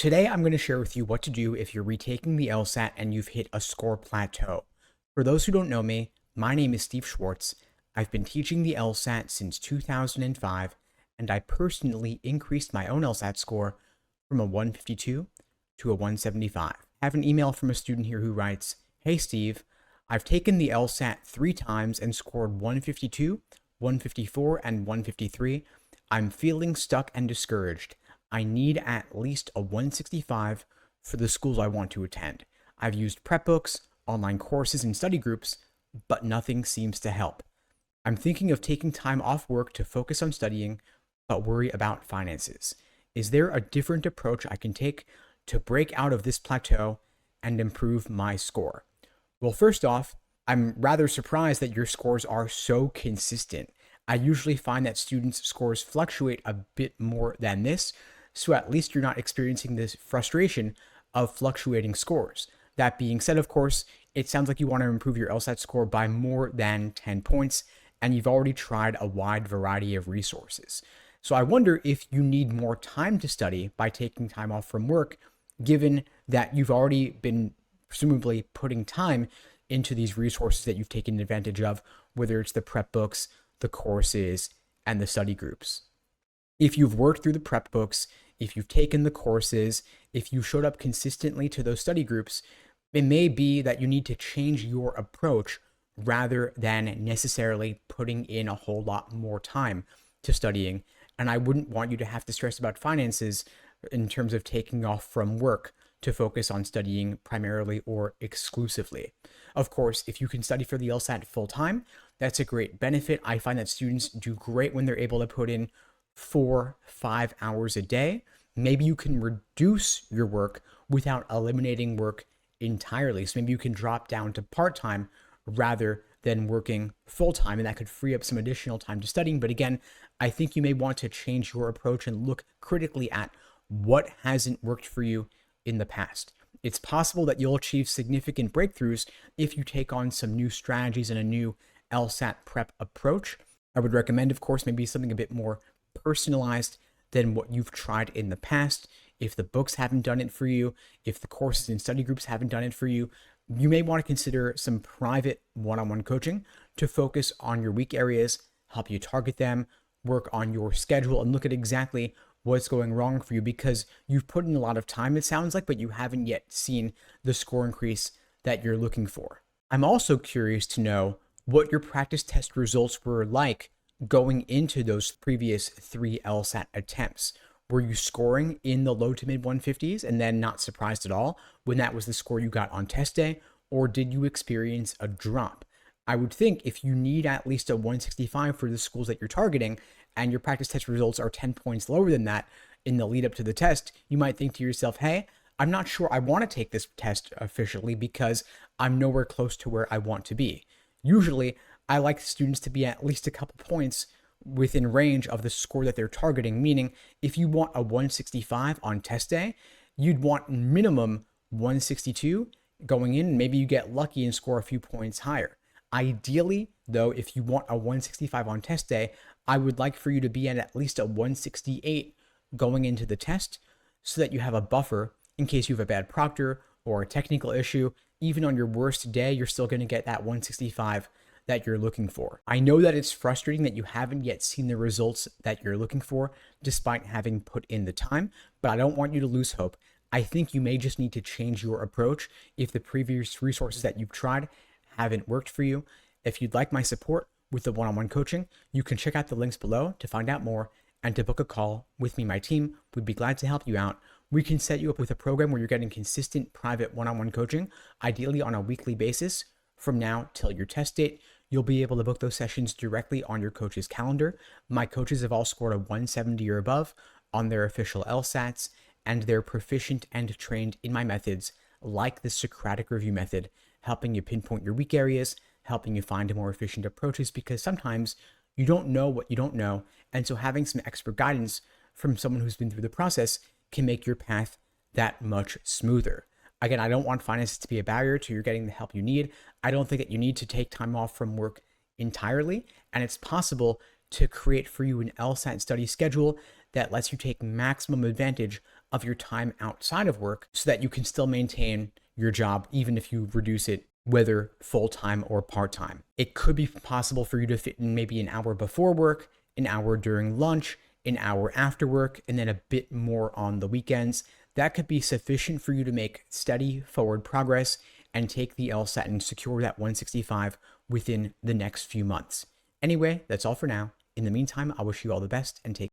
Today, I'm going to share with you what to do if you're retaking the LSAT and you've hit a score plateau. For those who don't know me, my name is Steve Schwartz. I've been teaching the LSAT since 2005, and I personally increased my own LSAT score from a 152 to a 175. I have an email from a student here who writes, "Hey Steve, I've taken the LSAT 3 times and scored 152, 154, and 153. I'm feeling stuck and discouraged. I need at least a 165 for the schools I want to attend. I've used prep books, online courses, and study groups, but nothing seems to help. I'm thinking of taking time off work to focus on studying, but worry about finances. Is there a different approach I can take to break out of this plateau and improve my score?" Well, first off, I'm rather surprised that your scores are so consistent. I usually find that students' scores fluctuate a bit more than this, so at least you're not experiencing this frustration of fluctuating scores. That being said, of course, it sounds like you want to improve your LSAT score by more than 10 points, and you've already tried a wide variety of resources. So I wonder if you need more time to study by taking time off from work, given that you've already been presumably putting time into these resources that you've taken advantage of, whether it's the prep books, the courses, and the study groups. If you've worked through the prep books, if you've taken the courses, if you showed up consistently to those study groups, it may be that you need to change your approach rather than necessarily putting in a whole lot more time to studying. And I wouldn't want you to have to stress about finances in terms of taking off from work to focus on studying primarily or exclusively. Of course, if you can study for the LSAT full time, that's a great benefit. I find that students do great when they're able to put in 4-5 hours a day. Maybe you can reduce your work without eliminating work entirely. So maybe you can drop down to part-time rather than working full-time, and that could free up some additional time to studying. But again, I think you may want to change your approach and look critically at what hasn't worked for you in the past. It's possible that you'll achieve significant breakthroughs if you take on some new strategies and a new LSAT prep approach. I would recommend, of course, maybe something a bit more personalized than what you've tried in the past. If the books haven't done it for you, if the courses and study groups haven't done it for you, you may want to consider some private one-on-one coaching to focus on your weak areas, help you target them, work on your schedule, and look at exactly what's going wrong for you, because you've put in a lot of time, it sounds like, but you haven't yet seen the score increase that you're looking for. I'm also curious to know what your practice test results were like going into those previous 3 LSAT attempts. Were you scoring in the low to mid 150s and then not surprised at all when that was the score you got on test day? Or did you experience a drop? I would think if you need at least a 165 for the schools that you're targeting and your practice test results are 10 points lower than that in the lead up to the test, you might think to yourself, hey, I'm not sure I want to take this test officially because I'm nowhere close to where I want to be. Usually, I like students to be at least a couple points within range of the score that they're targeting, meaning if you want a 165 on test day, you'd want minimum 162 going in. Maybe you get lucky and score a few points higher. Ideally, though, if you want a 165 on test day, I would like for you to be at least a 168 going into the test so that you have a buffer in case you have a bad proctor or a technical issue. Even on your worst day, you're still going to get that 165 that you're looking for. I know that it's frustrating that you haven't yet seen the results that you're looking for despite having put in the time, but I don't want you to lose hope. I think you may just need to change your approach if the previous resources that you've tried haven't worked for you. If you'd like my support with the one-on-one coaching, you can check out the links below to find out more and to book a call with me. My team would be glad to help you out. We can set you up with a program where you're getting consistent private one-on-one coaching, ideally on a weekly basis from now till your test date. You'll be able to book those sessions directly on your coach's calendar. My coaches have all scored a 170 or above on their official LSATs, and they're proficient and trained in my methods, like the Socratic review method, helping you pinpoint your weak areas, helping you find more efficient approaches, because sometimes you don't know what you don't know. And so having some expert guidance from someone who's been through the process can make your path that much smoother. Again, I don't want finances to be a barrier to your getting the help you need. I don't think that you need to take time off from work entirely, and it's possible to create for you an LSAT study schedule that lets you take maximum advantage of your time outside of work so that you can still maintain your job even if you reduce it, whether full-time or part-time. It could be possible for you to fit in maybe an hour before work, an hour during lunch, an hour after work, and then a bit more on the weekends. That could be sufficient for you to make steady forward progress and take the LSAT and secure that 165 within the next few months. Anyway, that's all for now. In the meantime, I wish you all the best and take